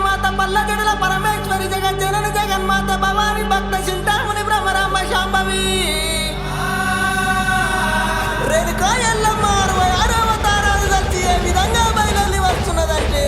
మాత పల్ల జడల పరమేశ్వరి జగజ్జనన జగన్మాత భవాని భక్త చింతామణి భ్రమరాంబ శాంభవి రేణుకా ఎల్లమ్మ 66వ అవతారాలు వచ్చి ఏ విధంగా బయలుదేరి వస్తున్నదంటే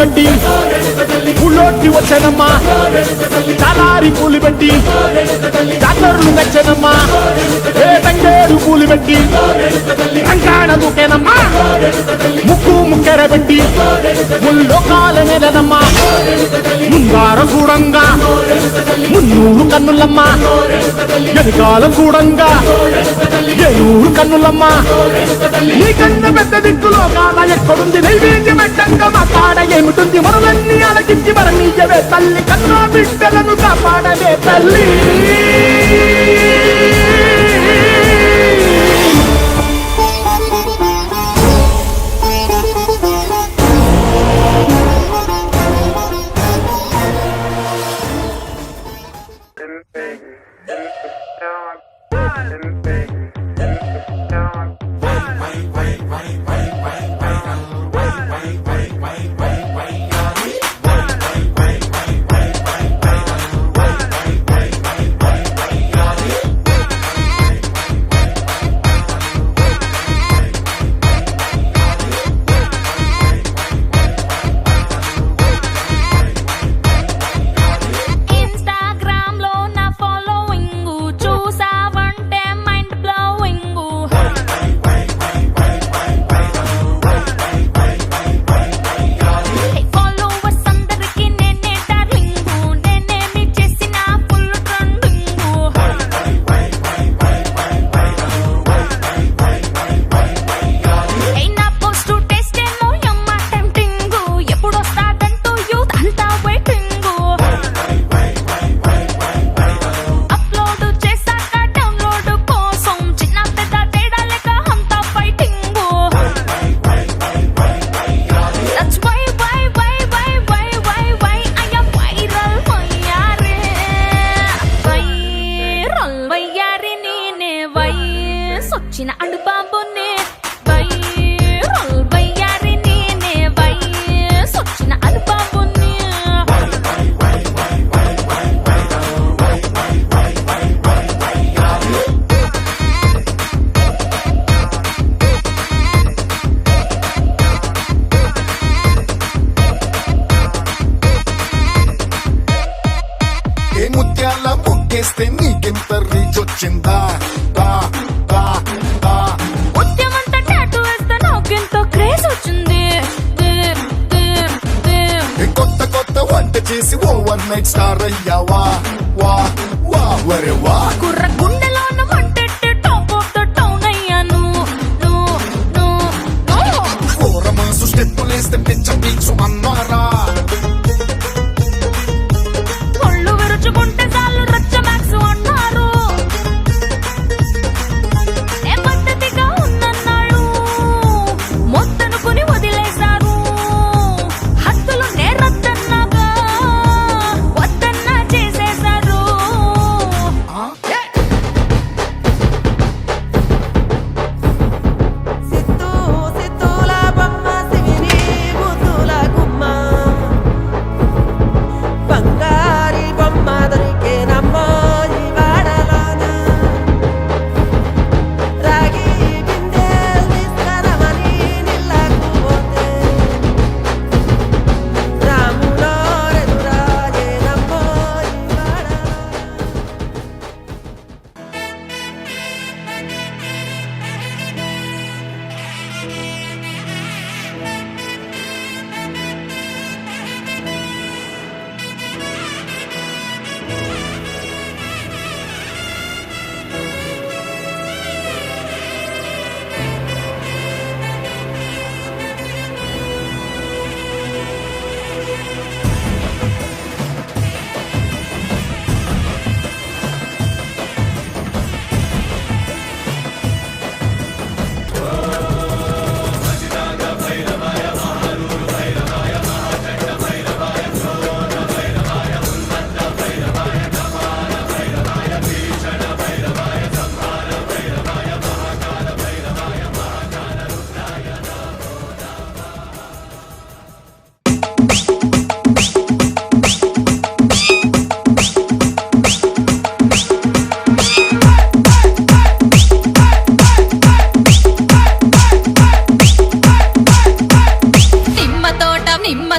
కట్టి ఊళ్ళోకి వచ్చానమ్మా చాలారి పూలు పెట్టి జాతరలు నచ్చానమ్మా ఏ తంగేరు పూలు పెట్టి రంగాణ దూకేనమ్మా ముక్కు ముక్కెర పెట్టి ముల్లోకాల నెలనమ్మా ముందార కూడంగా మున్నూరు కన్నులమ్మా ఎనకాల కూడంగా ఏనూరు కన్నులమ్మా నీ కన్న పెద్ద దిక్కులో కాల ఎక్కడుంది నైవేద్యం ఎట్టంగా మా కాడ ఏమిటుంది మరులన్నీ అలకించి మరణీయవే తల్లి కన్నా బిడ్డలను కాపాడవే తల్లి సొచ్చిన అడుబాబునే వైరల్ వయ్యారి నేనే సొచ్చిన అడుబాబునే ఏ ముత్యాల ముగ్గేస్తే నీకెంత రీచ్ వచ్చిందా ముత్యమంత టాటూ వేస్తే నాకెంతో క్రేజ్ వచ్చింది కొత్త కొత్త వంట చేసి ఓవర్ నైట్ స్టార్ అయ్యావా వా వా వరే వా కుర్ర గుండెలోన మంటెట్టి టాప్ ఆఫ్ ద టౌన్ అయ్యాను ఫోరమాసు స్టెప్పులేస్తే పిచ్చ పీక్సు అన్నారా ఒళ్ళు విరుచుకుంటే చాలు రచ్చ మ్యాక్స్ అన్నారు ఏ పద్ధతిగా ఉందన్నాడు మొత్తనుకుని వదిలేశారు హద్దులు నేరద్దన్నాగా వద్దన్నా చేసేశారు సిత్తూల బొమ్మ సిగిరి బుద్ధుల గుమ్మ నిమ్మ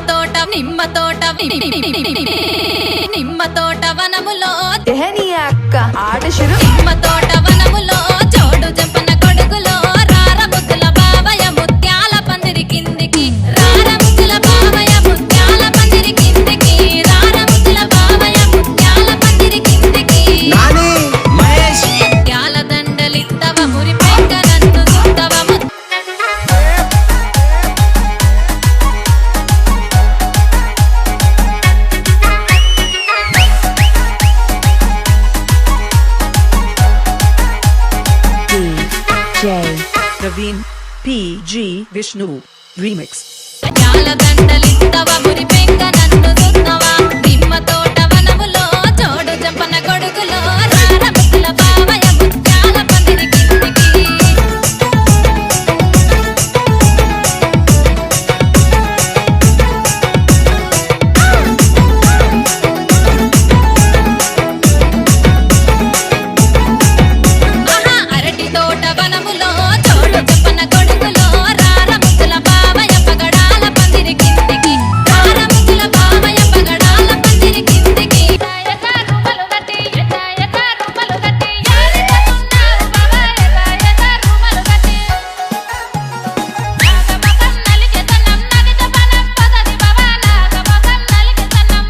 తోట వనములో తెహని అక్క ఆట శురు నిమ్మ తోట వనములో చోడు జంపన కొడుకులో రార ముద్దుల బావయ్య ముత్యాల పందిరి కిందికి రార ముద్దుల బావయ్య ముత్యాల పందిరి కిందికి రార ముద్దుల బావయ్య ముత్యాల పందిరి కిందికి నాని మహేష్ ముత్యాల దండలిత్తవ మురి పెంక నన్ను సుత్తవ DJ Praveen PG Vishnu Remix ముత్యాల దండలిత్తవ మురి పెంక నన్ను సుత్తవ నిమ్మ తోట వనములో చోడు జంపన కొడుకులో రార ముద్దుల బావయ్య ముత్యాల పందిరి కిందికి ఆహా అరటి తోట వనములో చోడు జంపన కొడుకులో రార ముద్దుల బావయ్య పగడాల పందిరి కిందికి రార ముద్దుల బావయ్య పగడాల పందిరి కిందికి రూపలు గట్టి రూపలు గట్టి యారికనున్నారు బావయ్య రూపలు గట్టి నాగమకం నలికెతనం నగిజపనం పదది బావ నాగమకం నలికెతనం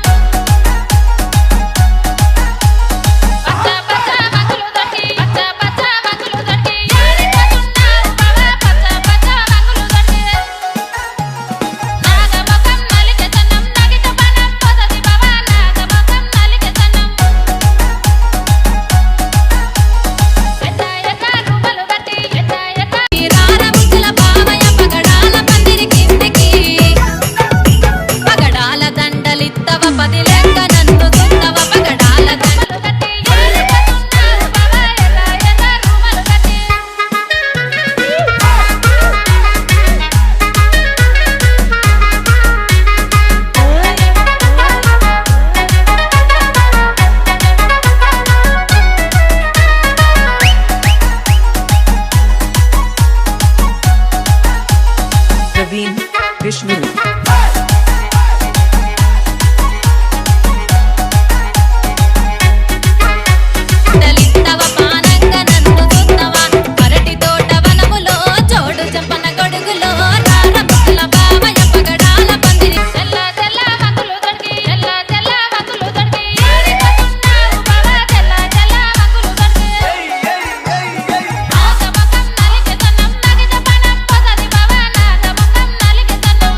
పచ్చ పచ్చ వంగులు దట్టి పచ్చ పచ్చ వంగులు దట్టి యారికనున్నారు బావ పచ్చ పచ్చ వంగులు దట్టి నాగమకం నలికెతనం నగిజపనం పదది బావ నాగమకం నలికెతనం రూపలు గట్టి రార ముద్దుల బావయ్య పగడాల పందిరి కిందికి పగడాల దండలిత్తవ పది లెక్క నన్ను సుత్తవ పగడాల దండలు గట్టి యారికనున్నారు బావయ్య రూపలు గట్టి Praveen Vishnu దండలిత్తవ పానంగ నన్ను సుత్తవ అరటి తోట వనములో చోడు జంపన గొడుగులో రార ముద్దుల బావయ్య పగడాల పందిరి తెల్ల తెల్ల వంగులు దొడికి తెల్ల తెల్ల వంగులు దొడికి యారికనున్నారు బావ తెల్ల తెల్ల వంగులు దొడికి నాగమకం నలికెతనం నగిజపనం పదది బావ నాగమకం నలికెతనం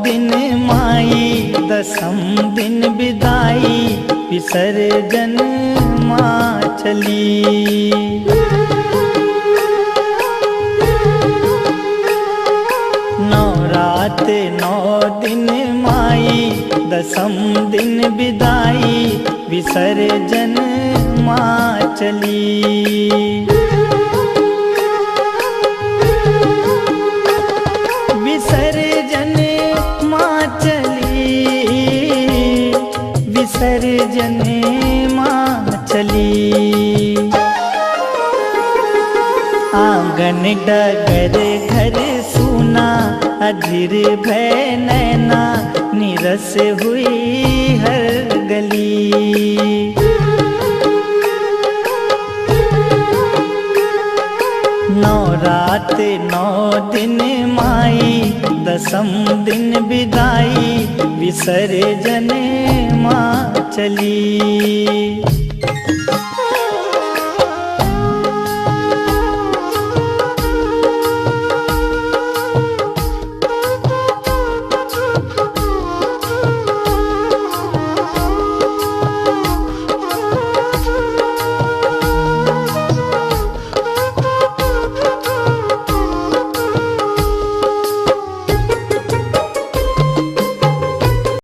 दिन माई दसम दिन विदाई विसर्जन माँ चली। नवरात 9 दिन माई दसम दिन विदाई विसर्जन माँ चली। विसर्जन माँ चली, विसर्जन माँ चली। आंगन डगर घर सुना अधीर भय नैना निरस हुई हर गली। नवरात 9 दिन माई दसम दिन विदाई विसर्जन माँ चली।